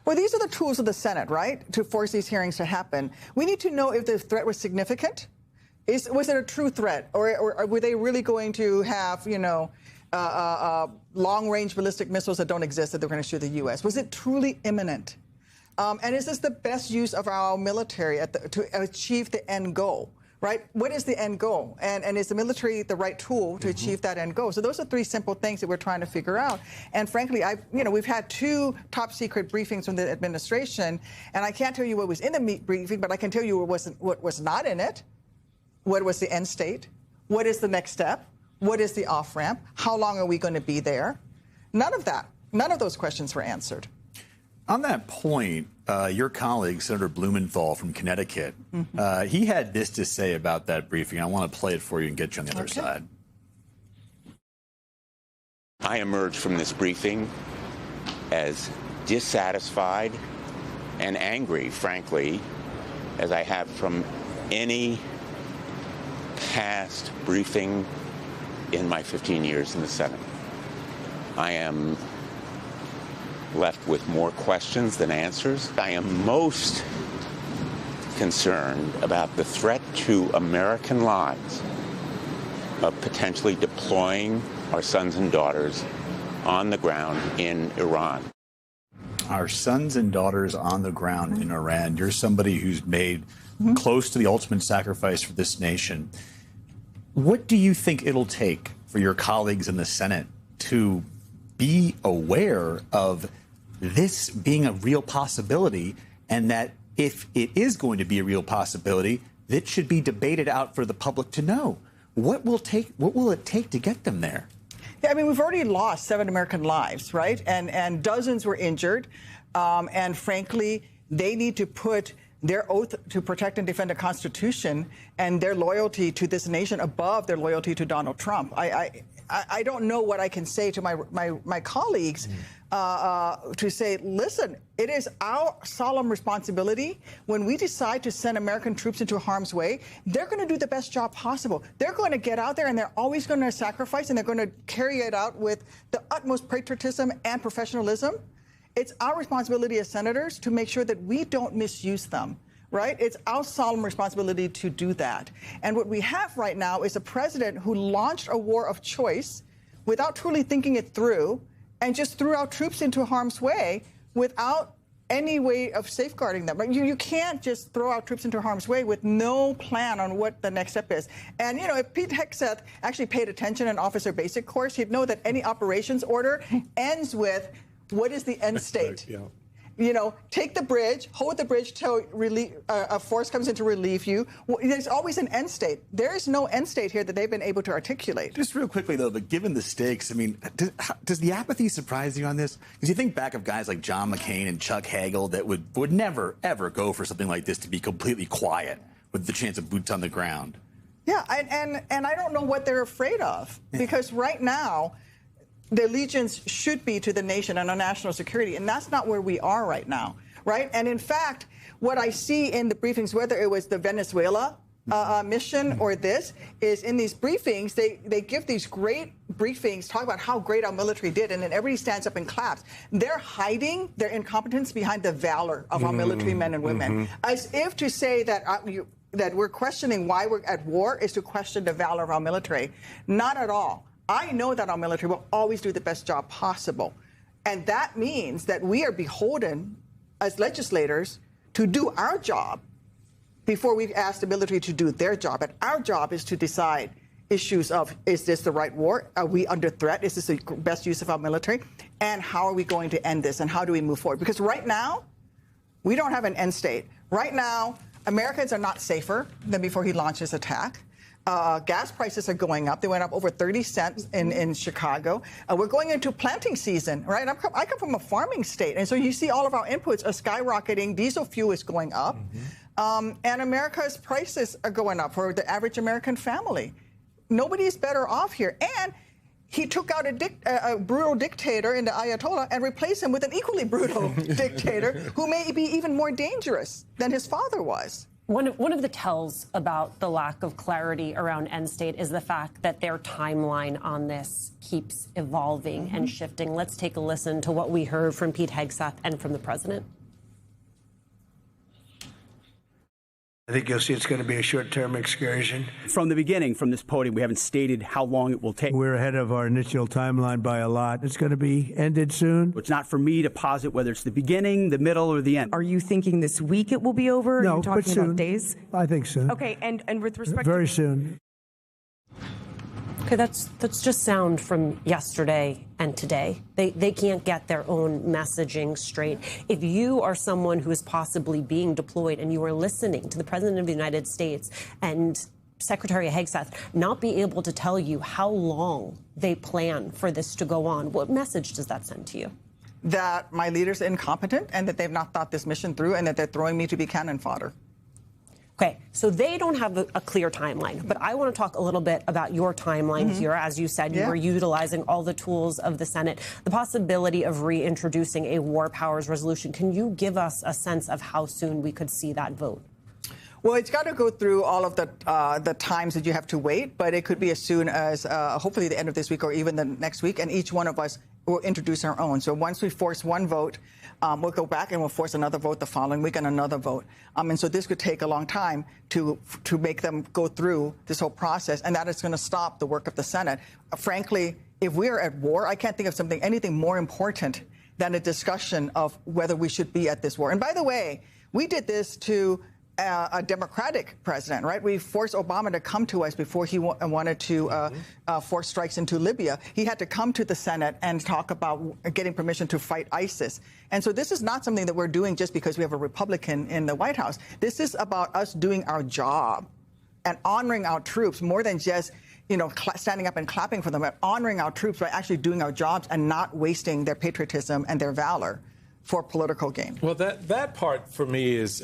Well, these are the tools of the Senate, right, to force these hearings to happen. We need to know if the threat was significant. Was it a true threat, or were they really going to have, long-range ballistic missiles that don't exist that they're going to shoot the U.S.? Was it truly imminent? And is this the best use of our military to achieve the end goal? Right? What is the end goal? And is the military the right tool to achieve that end goal? So those are three simple things that we're trying to figure out. And frankly, we've had two top secret briefings from the administration, and I can't tell you what was in the briefing, but I can tell you what was not in it. What was the end state? What is the next step? What is the off-ramp? How long are we going to be there? None of those questions were answered. On that point, your colleague, Senator Blumenthal from Connecticut, he had this to say about that briefing. I want to play it for you and get you on the other side. I emerged from this briefing as dissatisfied and angry, frankly, as I have from any past briefing in my 15 years in the Senate. I am left with more questions than answers. I am most concerned about the threat to American lives of potentially deploying our sons and daughters on the ground in Iran. Our sons and daughters on the ground in Iran. You're somebody who's made close to the ultimate sacrifice for this nation. What do you think it'll take for your colleagues in the Senate to be aware of this being a real possibility, and that if it is going to be a real possibility, that should be debated out for the public to know? What will it take to get them there? Yeah, I mean, we've already lost 7 American lives, right? And dozens were injured. And frankly, they need to put their oath to protect and defend the Constitution and their loyalty to this nation above their loyalty to Donald Trump. I don't know what I can say to my colleagues to say, listen, it is our solemn responsibility when we decide to send American troops into harm's way. They're going to do the best job possible. They're going to get out there, and they're always going to sacrifice, and they're going to carry it out with the utmost patriotism and professionalism. It's our responsibility as senators to make sure that we don't misuse them. Right? It's our solemn responsibility to do that. And what we have right now is a president who launched a war of choice without truly thinking it through and just threw our troops into harm's way without any way of safeguarding them. You can't just throw our troops into harm's way with no plan on what the next step is. And, if Pete Hegseth actually paid attention in Officer Basic course, he'd know that any operations order ends with, what is the end state? Yeah. Take the bridge, hold the bridge till a force comes in to relieve you. There's always an end state. There is no end state here that they've been able to articulate. Just real quickly, though, but given the stakes, I mean, does the apathy surprise you on this? Because you think back of guys like John McCain and Chuck Hagel that would never, ever go for something like this to be completely quiet with the chance of boots on the ground. Yeah, and I don't know what they're afraid of, because right now, the allegiance should be to the nation and our national security, and that's not where we are right now, right? And in fact, what I see in the briefings, whether it was the Venezuela mission or this, is in these briefings, they give these great briefings, talk about how great our military did, and then everybody stands up and claps. They're hiding their incompetence behind the valor of our military men and women, as if to say that that we're questioning why we're at war is to question the valor of our military. Not at all. I know that our military will always do the best job possible. And that means that we are beholden as legislators to do our job before we ask the military to do their job. And our job is to decide issues of, is this the right war? Are we under threat? Is this the best use of our military? And how are we going to end this? And how do we move forward? Because right now, we don't have an end state. Right now, Americans are not safer than before he launched his attack. Gas prices are going up. They went up over 30 cents in Chicago. We're going into planting season, right? I come from a farming state, and so you see all of our inputs are skyrocketing. Diesel fuel is going up, and America's prices are going up for the average American family. Nobody's better off here. And he took out a brutal dictator in the Ayatollah and replaced him with an equally brutal dictator who may be even more dangerous than his father was. One of the tells about the lack of clarity around end state is the fact that their timeline on this keeps evolving and shifting. Let's take a listen to what we heard from Pete Hegseth and from the president. I think you'll see it's going to be a short-term excursion. From the beginning, from this podium, we haven't stated how long it will take. We're ahead of our initial timeline by a lot. It's going to be ended soon. It's not for me to posit whether it's the beginning, the middle, or the end. Are you thinking this week it will be over? No, Are you talking but soon. about days? I think soon. Okay, and with respect Very soon. Okay, that's just sound from yesterday and today. They can't get their own messaging straight. If you are someone who is possibly being deployed and you are listening to the President of the United States and Secretary Hegseth not be able to tell you how long they plan for this to go on, what message does that send to you? That my leaders are incompetent and that they've not thought this mission through and that they're throwing me to be cannon fodder. Okay, so they don't have a clear timeline, but I want to talk a little bit about your timeline here. As you said, you were utilizing all the tools of the Senate, the possibility of reintroducing a war powers resolution. Can you give us a sense of how soon we could see that vote? Well, it's got to go through all of the times that you have to wait, but it could be as soon as hopefully the end of this week or even the next week, and each one of us will introduce our own. So once we force one vote, we'll go back and we'll force another vote the following week and another vote. And so this could take a long time to make them go through this whole process, and that is going to stop the work of the Senate. Frankly, if we are at war, I can't think of anything more important than a discussion of whether we should be at this war. And by the way, we did this to a Democratic president, right? We forced Obama to come to us before he wanted to force strikes into Libya. He had to come to the Senate and talk about getting permission to fight ISIS. And so this is not something that we're doing just because we have a Republican in the White House. This is about us doing our job and honoring our troops more than just, standing up and clapping for them, but honoring our troops by actually doing our jobs and not wasting their patriotism and their valor for political gain. Well, that part for me is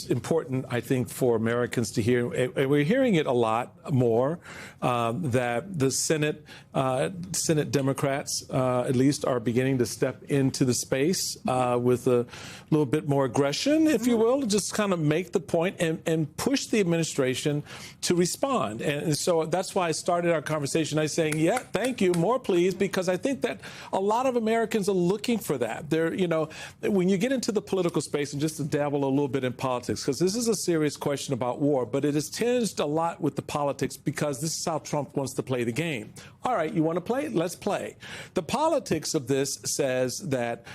important, I think, for Americans to hear. And we're hearing it a lot more, that the Senate Democrats, at least, are beginning to step into the space with a little bit more aggression, if you will, just kind of make the point and push the administration to respond. And so that's why I started our conversation by saying, yeah, thank you, more please, because I think that a lot of Americans are looking for that. When you get into the political space, and just to dabble a little bit in politics, because this is a serious question about war, but it is tinged a lot with the politics because this is how Trump wants to play the game. All right, you want to play? Let's play. The politics of this says that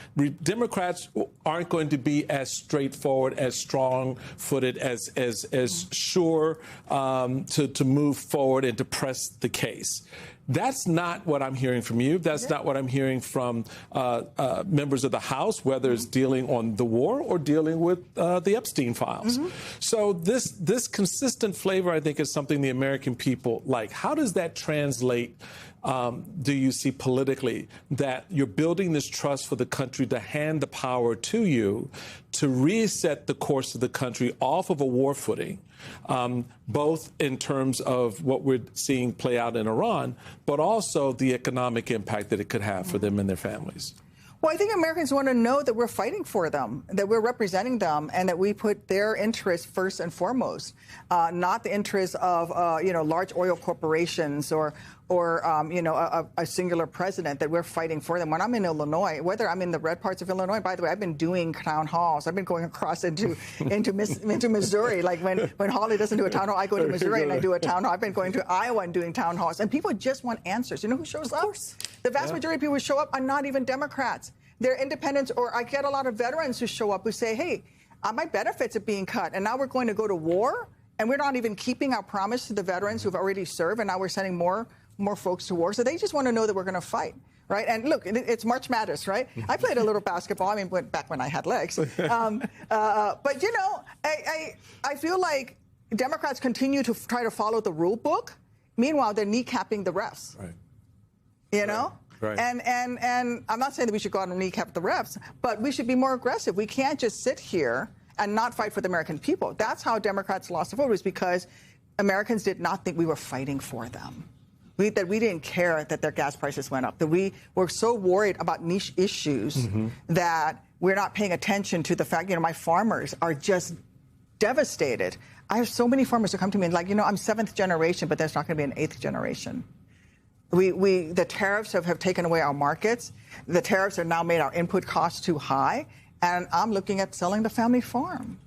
Democrats aren't going to be as straightforward, as strong-footed, as sure to move forward and to press the case. That's not what I'm hearing from you. That's not what I'm hearing from members of the House, whether it's dealing on the war or dealing with the Epstein files. So this consistent flavor, I think, is something the American people like. How does that translate, do you see politically, that you're building this trust for the country to hand the power to you to reset the course of the country off of a war footing, both in terms of what we're seeing play out in Iran, but also the economic impact that it could have for them and their families? Well, I think Americans want to know that we're fighting for them, that we're representing them, and that we put their interests first and foremost, not the interests of large oil corporations or a singular president, that we're fighting for them. When I'm in Illinois, whether I'm in the red parts of Illinois, by the way, I've been doing town halls. I've been going across into Missouri. Like when Holly doesn't do a town hall, I go to Missouri and I do a town hall. I've been going to Iowa and doing town halls. And people just want answers. You know who shows up? Of course. The vast majority of people who show up are not even Democrats. They're independents, or I get a lot of veterans who show up who say, hey, my benefits are being cut, and now we're going to go to war, and we're not even keeping our promise to the veterans who've already served, and now we're sending more folks to war. So they just want to know that we're going to fight, right? And look, it's March Madness, right? I played a little basketball. I mean, back when I had legs. But, I feel like Democrats continue to try to follow the rule book. Meanwhile, they're kneecapping the refs. Right. You know? Right. And I'm not saying that we should go out and kneecap the refs, but we should be more aggressive. We can't just sit here and not fight for the American people. That's how Democrats lost the vote, was because Americans did not think we were fighting for them. That we didn't care that their gas prices went up, that we were so worried about niche issues that we're not paying attention to the fact, my farmers are just devastated. I have so many farmers who come to me and like, I'm 7th generation, but there's not going to be an 8th generation. The tariffs have taken away our markets. The tariffs have now made our input costs too high. And I'm looking at selling the family farm.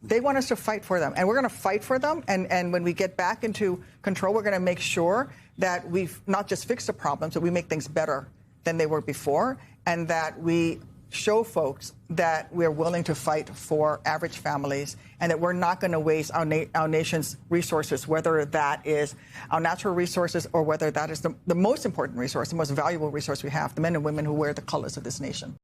They want us to fight for them, and we're going to fight for them. And when we get back into control, we're going to make sure that we've not just fixed the problems, but we make things better than they were before, and that we show folks that we're willing to fight for average families and that we're not going to waste our nation's resources, whether that is our natural resources or whether that is the most important resource, the most valuable resource we have, the men and women who wear the colors of this nation.